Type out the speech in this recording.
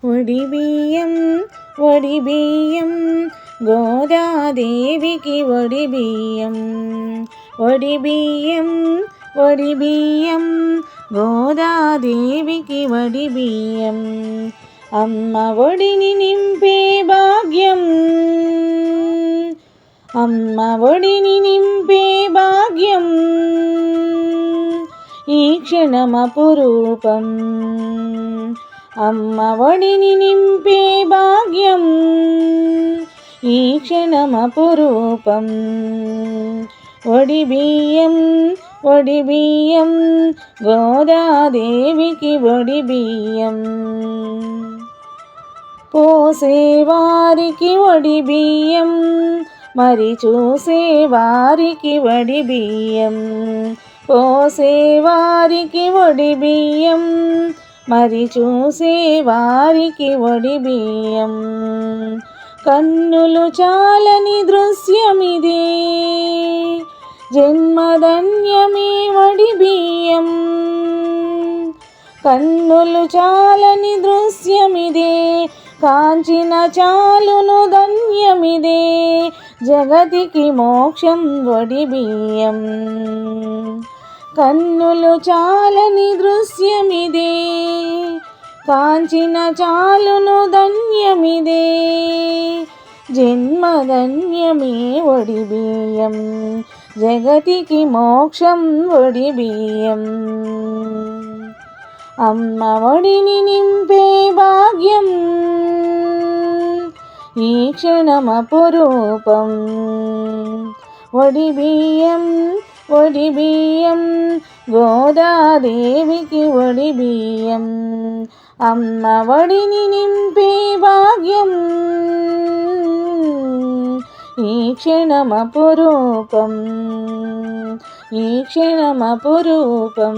ఒడిబియ్యం ఒడిబియ్యం గోదాదేవికి ఒడిబియ్యం ఒడిబియ్యం ఒడిబియ్యం గోదాదేవికి ఒడిబియ్యం అమ్మ ఒడిని నింపే భాగ్యం అమ్మ ఒడిని నింపే భాగ్యం ఈ క్షణమపురూపం అమ్మ ఒడిని నింపే భాగ్యం ఈ క్షణమపురూపం ఒడిబియ్యం ఒడిబియ్యం గోదాదేవికి ఒడిబియ్యం పోసేవారికి ఒడిబియ్యం మరి చూసేవారికి ఒడిబియ్యం పోసేవారికి ఒడిబియ్యం మరి చూసేవారికి ఒడిబియ్యం కన్నులు చాలని దృశ్యమిదే జన్మధన్యమే ఒడిబియ్యం కన్నులు చాలని దృశ్యమిదే కాంచిన చాలును ధన్యమిదే జగతికి మోక్షం ఒడిబియ్యం కన్నులు చాలని దృశ్యమిదే కాంచిన చాలును ధన్యమిదే జన్మధన్యమే ఒడిబియ్యం జగతికి మోక్షం ఒడిబియ్యం అమ్మ ఒడిని నింపే భాగ్యం ఈ క్షణమపురూపం ఒడిబియ్యం ఒడిబియ్యం గోదాదేవికి ఒడిబియ్యం అమ్మ ఒడిని నింపే భాగ్యం ఈ క్షణమపురూపం ఈ క్షణమపురూపం